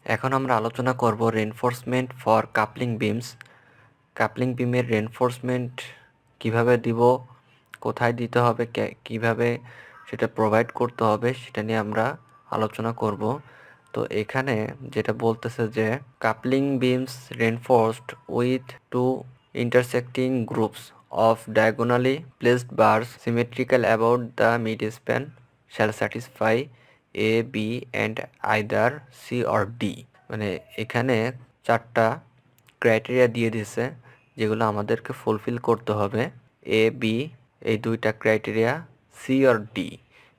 এখন আমরা আলোচনা করব reinforcement for coupling beams. Coupling বিমের রেনফোর্সমেন্ট কিভাবে দিব, কোথায় দিতে হবে, কিভাবে সেটা প্রোভাইড করতে হবে সেটা নিয়ে আমরা আলোচনা করব। তো এখানে যেটা বলতেছে যে coupling beams reinforced with two intersecting groups of diagonally placed bars symmetrical about the midspan shall satisfy A, B and either C or D। মানে এখানে চারটা ক্রাইটেরিয়া দিয়ে দিছে যেগুলো আমাদেরকে ফুলফিল করতে হবে। এ বি এই দুইটা ক্রাইটেরিয়া, সি আর ডি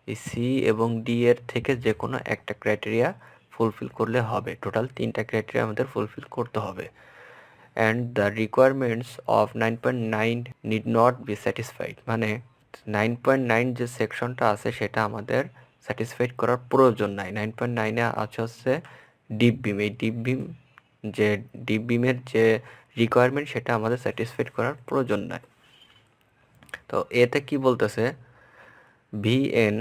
এই সি এবং ডি এর থেকে যে কোনো একটা ক্রাইটেরিয়া ফুলফিল করলে হবে। টোটাল তিনটা ক্রাইটেরিয়া আমাদের ফুলফিল করতে হবে। And the requirements of 9.9 need not be satisfied. মানে 9.9 যে সেকশনটা আছে সেটা আমাদের স্যাটিসফাইড করার প্রয়োজন নাই। 9.9-এ আছে হচ্ছে ডিপ বিম। এই ডিপ বিমের যে রিকোয়ারমেন্ট সেটা আমাদের স্যাটিসফাইড করার প্রয়োজন নাই। তো এতে কি বলতেছে, ভিএন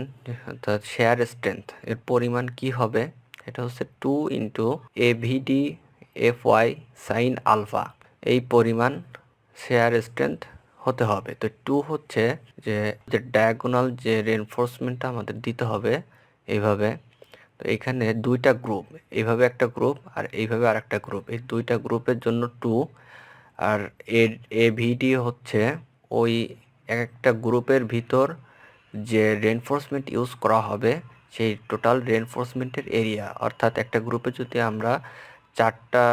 অর্থাৎ শেয়ার স্ট্রেংথ এর পরিমাণ কি হবে, এটা হচ্ছে 2 into A V D F Y sine alpha. এই পরিমাণ শেয়ার স্ট্রেংথ হতে হবে। তো 2 হচ্ছে যে ডায়াগোনাল যে রেনফোর্সমেন্টটা আমাদের দিতে হবে এইভাবে। তো এখানে দুইটা গ্রুপ, এইভাবে একটা গ্রুপ আর এইভাবে আর একটা গ্রুপ, এই দুইটা গ্রুপের জন্য 2। আর এভিডি হচ্ছে ওই একটা গ্রুপের ভিতর যে রেনফোর্সমেন্ট ইউজ করা হবে সেই টোটাল রেনফোর্সমেন্টের এরিয়া। অর্থাৎ একটা গ্রুপে যদি আমরা 4টা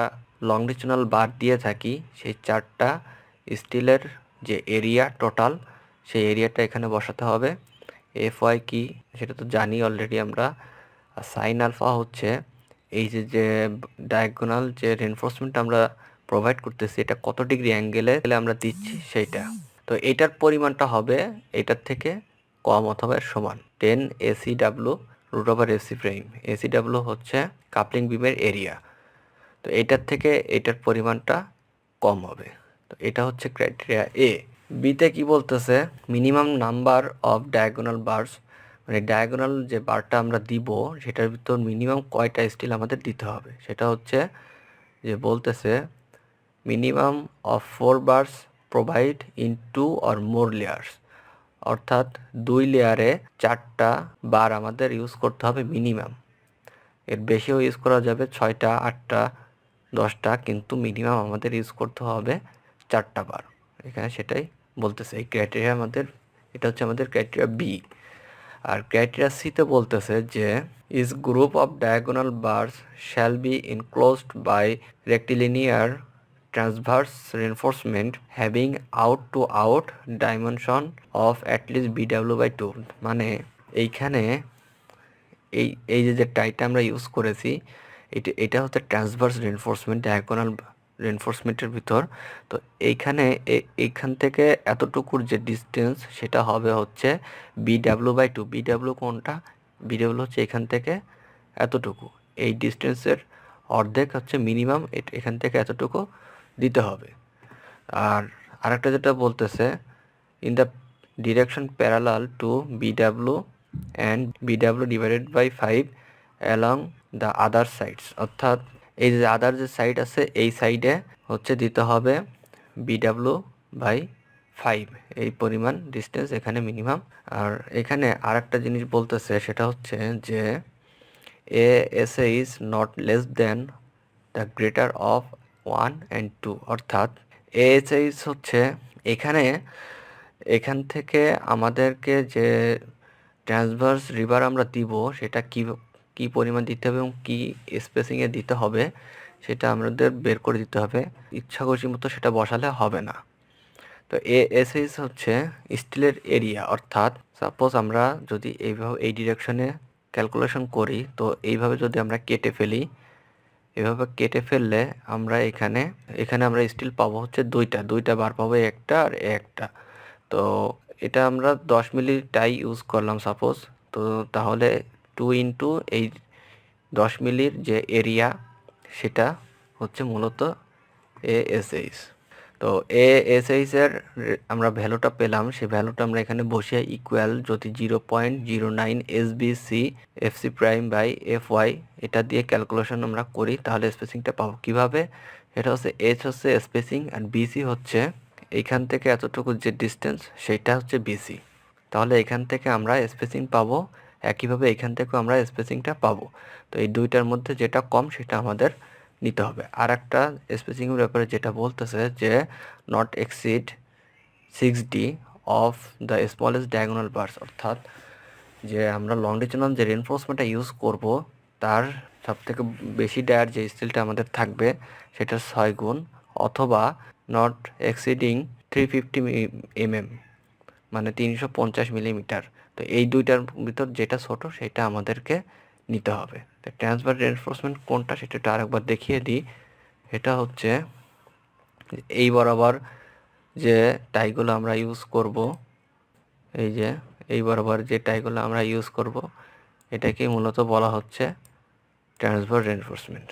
লংডিচুনাল বার দিয়ে থাকি, সেই 4টা স্টিলের যে এরিয়া টোটাল, সেই এরিয়াটা এখানে বসাতে হবে। এফ ওয়াই কি সেটা তো জানি অলরেডি আমরা। আর সাইন আলফা হচ্ছে এই যে ডায়াগোনাল যে রেনফোর্সমেন্ট আমরা প্রোভাইড করতেছি এটা কত ডিগ্রি অ্যাঙ্গেলে আমরা দিচ্ছি সেইটা। তো এটার পরিমাণটা হবে এটার থেকে কম অথবা সমান 10 ACW root over A C prime. ACW হচ্ছে কাপলিং বিমের এরিয়া। তো এটার থেকে এটার পরিমাণটা কম হবে। তো এটা হচ্ছে ক্রাইটেরিয়া এ। বিতে কি বলতেছে, minimum number of diagonal bars. মানে ডায়াগোনাল যে বারটা আমরা দিব সেটার ভিতর মিনিমাম কয়টা স্টিল আমাদের দিতে হবে, সেটা হচ্ছে যে বলতেছে minimum of 4 bars provide in 2 or more layers. অর্থাৎ 2 লেয়ারে 4টা বার আমাদের ইউজ করতে হবে মিনিমাম। এর বেশিও ইউজ করা যাবে, 6টা 8টা 10টা, কিন্তু মিনিমাম আমাদের ইউজ করতে হবে 4টা বার। এখানে সেটাই বলতেছে এই ক্রাইটেরিয়া আমাদের, এটা হচ্ছে আমাদের ক্রাইটেরিয়া বি। আর ক্রাইটেরিয়া সিতে বলতেছে যে is group of diagonal bars shall be enclosed by rectilinear transverse reinforcement having out to out dimension of at least BW/2। মানে এইখানে এই এই যে টাইটা আমরা ইউজ করেছি এটা হচ্ছে ট্রান্সভার্স রেনফোর্সমেন্ট, ডায়াগোনাল রেনফোর্সমেন্টের ভিতর। তো এইখানে এইখান থেকে এতটুকুর যে ডিস্টেন্স সেটা হবে হচ্ছে BW/2। বিডাব্লিউ কোনটা, বিডাব্লিউ হচ্ছে এখান থেকে এতটুকু। এই ডিস্টেন্সের অর্ধেক হচ্ছে মিনিমাম, এখান থেকে এতটুকু দিতে হবে। আর আরেকটা যেটা বলতেছে in the direction parallel to B W and B W divided by 5 along the other sides. অর্থাৎ এই যে আদার যে সাইড আছে এই সাইডে হচ্ছে দিতে হবে BW/5 এই পরিমাণ ডিস্টেন্স এখানে মিনিমাম। আর এখানে আরেকটা জিনিস বলতেছে সেটা হচ্ছে যে ASA is not less than the greater of 1 and 2। অর্থাৎ ASA হচ্ছে এখান থেকে আমাদেরকে যে ট্রান্সভার্স রিভার আমরা দিব সেটা কি পরিমাণ দিতে হবে এবং কি স্পেসিংয়ে দিতে হবে সেটা আমাদের বের করে দিতে হবে। ইচ্ছা খুশি মতো সেটা বসালে হবে না। তো এএসএস হচ্ছে স্টিলের এরিয়া। অর্থাৎ সাপোজ আমরা যদি এইভাবে এই ডিরেকশনে ক্যালকুলেশন করি, তো এইভাবে যদি আমরা কেটে ফেলি, এভাবে কেটে ফেললে আমরা এখানে আমরা স্টিল পাবো হচ্ছে দুইটা বার পাবো, একটা আর একটা। তো এটা আমরা 10 মিলি টাই ইউজ করলাম সাপোজ। তো তাহলে 2 ইন্টু এই 10 মিলির যে এরিয়া সেটা হচ্ছে মূলত এএসএইচ। তো এএসএইচ এর আমরা ভ্যালুটা পেলাম, সেই ভ্যালুটা আমরা এখানে বসিয়ে ইকুয়াল যদি 0.09 S B C F C prime by F Y এটা দিয়ে ক্যালকুলেশন আমরা করি, তাহলে স্পেসিংটা পাবো কিভাবে। এটা হচ্ছে এইচ হচ্ছে স্পেসিং আর বিসি হচ্ছে এইখান থেকে এতটুকু যে ডিস্টেন্স সেটা হচ্ছে বিসি। তাহলে এখান থেকে আমরা স্পেসিং পাবো, একইভাবে এখান থেকেও আমরা স্পেসিংটা পাবো। তো এই দুইটার মধ্যে যেটা কম সেটা আমাদের নিতে হবে। আর একটা স্পেসিংয়ের ব্যাপারে যেটা বলতেছে যে not exceed 6D of the smallest diagonal bars, অর্থাৎ যে আমরা লংডিচুনাল যে রেনফোর্সমেন্টটা ইউজ করব তার সবথেকে বেশি ডায়ার যে স্টিলটা আমাদের থাকবে সেটা 6 গুণ, অথবা নট এক্সিডিং 350 মানে 350 মিলিমিটার। তো এই দুইটার ভিতর যেটা ছোট সেটা আমাদেরকে নিতে হবে। তো ট্রান্সভার রেনফোর্সমেন্ট কোনটা সেটা আরেকবার দেখিয়ে দিই। এটা হচ্ছে এই বরাবর যে টাইগুলো আমরা ইউজ করব, এই যে এই বরাবর যে টাইগুলো আমরা ইউজ করব এটাকেই মূলত বলা হচ্ছে ট্রান্সভার রেনফোর্সমেন্ট।